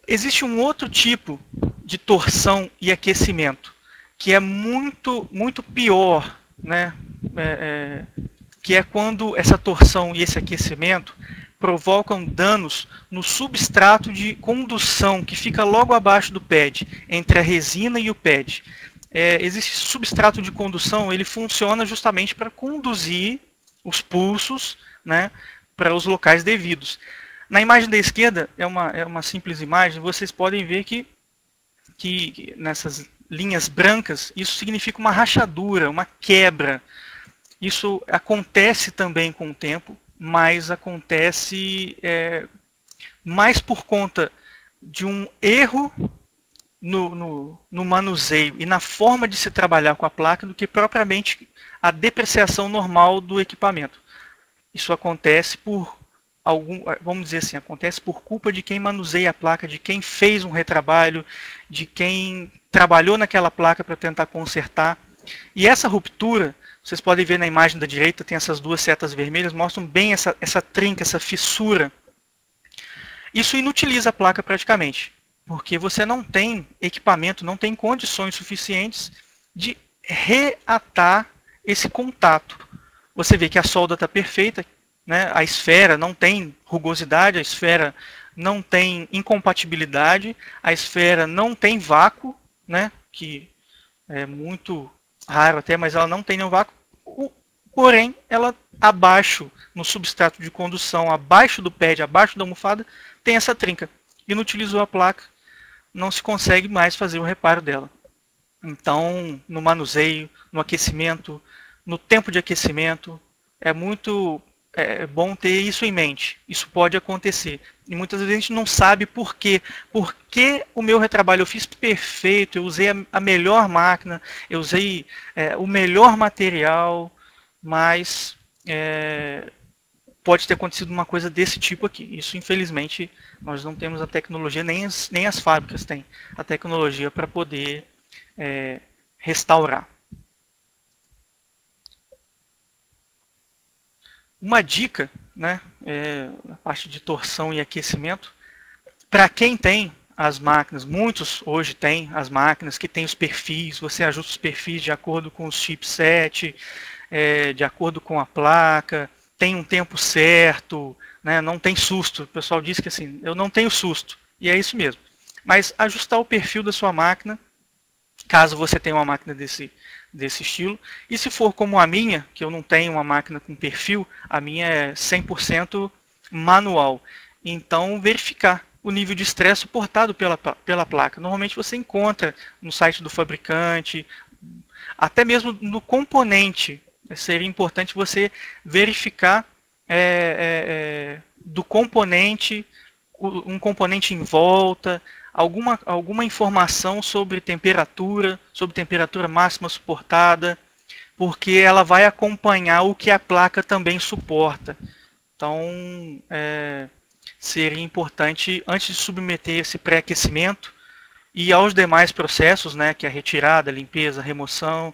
Existe um outro tipo de torção e aquecimento, que é muito pior, né? Que é quando essa torção e esse aquecimento provocam danos no substrato de condução, que fica logo abaixo do pad, entre a resina e o pad. Esse substrato de condução, ele funciona justamente para conduzir os pulsos, né, para os locais devidos. Na imagem da esquerda, é uma simples imagem, vocês podem ver que nessas linhas brancas, isso significa uma rachadura, uma quebra. Isso acontece também com o tempo, mas acontece mais por conta de um erro no manuseio e na forma de se trabalhar com a placa do que propriamente a depreciação normal do equipamento. Isso acontece por vamos dizer assim, acontece por culpa de quem manuseia a placa, de quem fez um retrabalho, de quem trabalhou naquela placa para tentar consertar. E essa ruptura, vocês podem ver na imagem da direita, tem essas duas setas vermelhas, mostram bem essa trinca, essa fissura. Isso inutiliza a placa praticamente, porque você não tem equipamento, não tem condições suficientes de reatar esse contato. Você vê que a solda está perfeita, né? A esfera não tem rugosidade, a esfera não tem incompatibilidade, a esfera não tem vácuo, né? Que é muito raro até, mas ela não tem nenhum vácuo. Porém, ela abaixo, no substrato de condução, abaixo do pad, abaixo da almofada, tem essa trinca. Inutilizou a placa, não se consegue mais fazer o reparo dela. Então, no manuseio, no aquecimento, no tempo de aquecimento, é muito bom ter isso em mente. Isso pode acontecer. E muitas vezes a gente não sabe por quê. Por que o meu retrabalho eu fiz perfeito, eu usei a melhor máquina, eu usei o melhor material, mas pode ter acontecido uma coisa desse tipo aqui. Isso, infelizmente, nós não temos a tecnologia, nem as fábricas têm a tecnologia para poder restaurar. Uma dica, né, na parte de torção e aquecimento, para quem tem as máquinas, muitos hoje têm as máquinas que tem os perfis, você ajusta os perfis de acordo com o chipset, de acordo com a placa, tem um tempo certo, né, não tem susto. O pessoal diz que assim, eu não tenho susto, e é isso mesmo. Mas ajustar o perfil da sua máquina, caso você tenha uma máquina desse estilo. E se for como a minha, que eu não tenho uma máquina com perfil, a minha é 100% manual. Então, verificar o nível de estresse suportado pela placa. Normalmente você encontra no site do fabricante, até mesmo no componente. Seria importante você verificar do componente, um componente em volta, alguma informação sobre temperatura máxima suportada, porque ela vai acompanhar o que a placa também suporta. Então, seria importante, antes de submeter esse pré-aquecimento e aos demais processos, né, que é a retirada, a limpeza, a remoção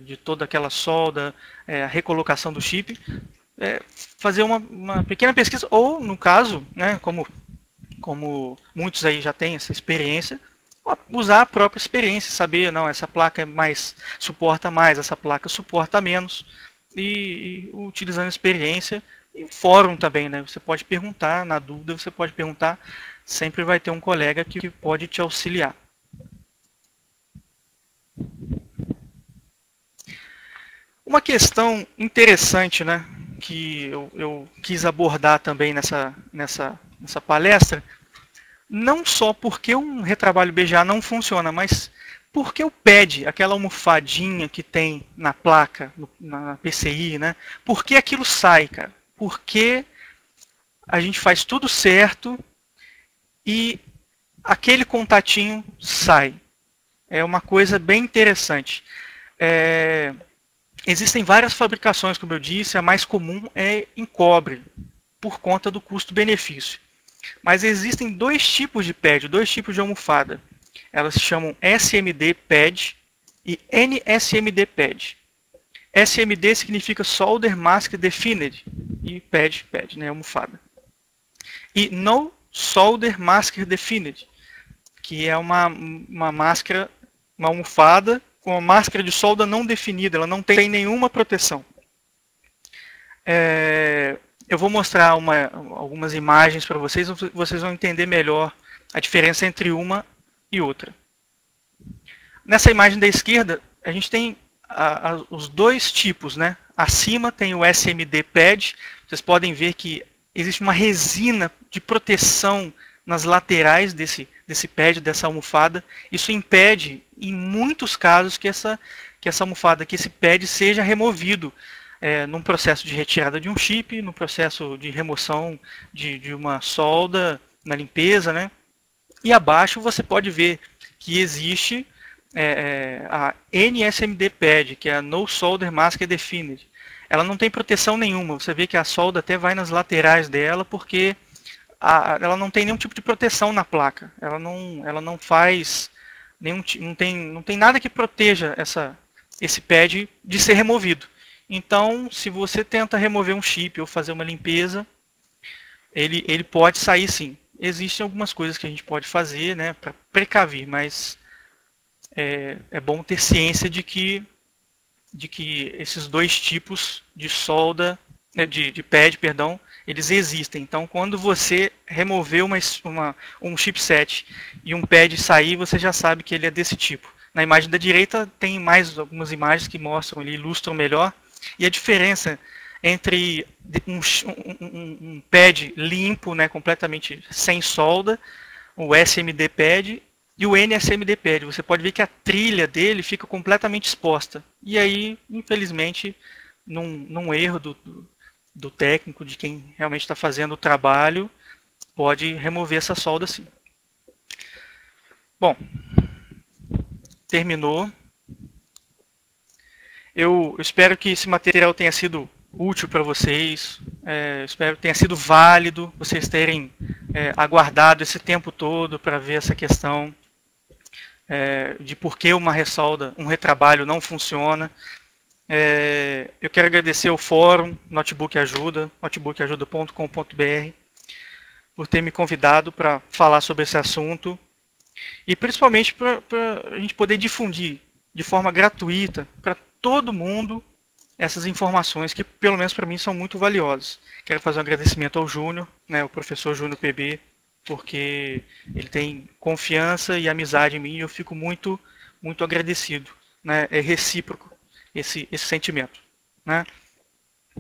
de toda aquela solda, a recolocação do chip, fazer uma pequena pesquisa, ou no caso, né, como muitos aí já têm essa experiência, usar a própria experiência, saber, não, essa placa suporta mais, essa placa suporta menos, e utilizando a experiência, e fórum também, né? Você pode perguntar, na dúvida você pode perguntar, sempre vai ter um colega que pode te auxiliar. Uma questão interessante, né, que eu quis abordar também nessa palestra, não só porque um retrabalho BGA não funciona, mas porque o pad, aquela almofadinha que tem na placa, na PCI, né? Por que aquilo sai, cara? Porque a gente faz tudo certo e aquele contatinho sai. É uma coisa bem interessante. Existem várias fabricações, como eu disse, a mais comum é em cobre, por conta do custo-benefício. Mas existem dois tipos de pad, dois tipos de almofada. Elas se chamam SMD pad e NSMD pad. SMD significa Solder Mask Defined e pad, né, almofada. E No Solder Masker Defined, que é uma máscara, uma almofada com uma máscara de solda não definida, ela não tem nenhuma proteção. Eu vou mostrar algumas imagens para vocês, vocês vão entender melhor a diferença entre uma e outra. Nessa imagem da esquerda, a gente tem os dois tipos, né? Acima tem o SMD Pad, vocês podem ver que existe uma resina de proteção nas laterais desse pad, dessa almofada. Isso impede, em muitos casos, que essa almofada, que esse pad seja removido num processo de retirada de um chip, no processo de remoção de uma solda, na limpeza, né? E abaixo você pode ver que existe a NSMD Pad, que é a No Solder Masker Defined. Ela não tem proteção nenhuma, você vê que a solda até vai nas laterais dela, porque ela não tem nenhum tipo de proteção na placa. Ela não faz nenhum, não tem nada que proteja esse pad de ser removido. Então, se você tenta remover um chip ou fazer uma limpeza, ele pode sair sim. Existem algumas coisas que a gente pode fazer, né, para precaver, mas é bom ter ciência de que esses dois tipos de solda, de pad, perdão, eles existem. Então, quando você remover um chipset e um pad sair, você já sabe que ele é desse tipo. Na imagem da direita tem mais algumas imagens que mostram, ilustram melhor. E a diferença entre um pad limpo, né, completamente sem solda, o SMD Pad, e o NSMD Pad. Você pode ver que a trilha dele fica completamente exposta. E aí, infelizmente, num erro do técnico, de quem realmente está fazendo o trabalho, pode remover essa solda sim. Bom, terminou. Eu espero que esse material tenha sido útil para vocês, espero que tenha sido válido, vocês terem aguardado esse tempo todo para ver essa questão de por que uma ressolda, um retrabalho não funciona. Eu quero agradecer ao fórum Notebook Ajuda, notebookajuda.com.br, por ter me convidado para falar sobre esse assunto e principalmente para a gente poder difundir de forma gratuita para todo mundo essas informações que, pelo menos para mim, são muito valiosas. Quero fazer um agradecimento ao Júnior, né, o professor Júnior PB, porque ele tem confiança e amizade em mim e eu fico muito, muito agradecido. Né? É recíproco esse sentimento. Né?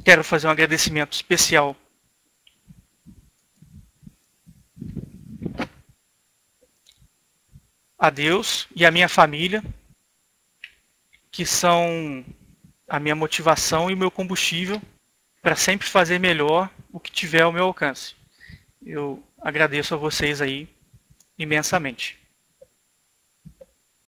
Quero fazer um agradecimento especial a Deus e a minha família, que são a minha motivação e o meu combustível para sempre fazer melhor o que tiver ao meu alcance. Eu agradeço a vocês aí imensamente.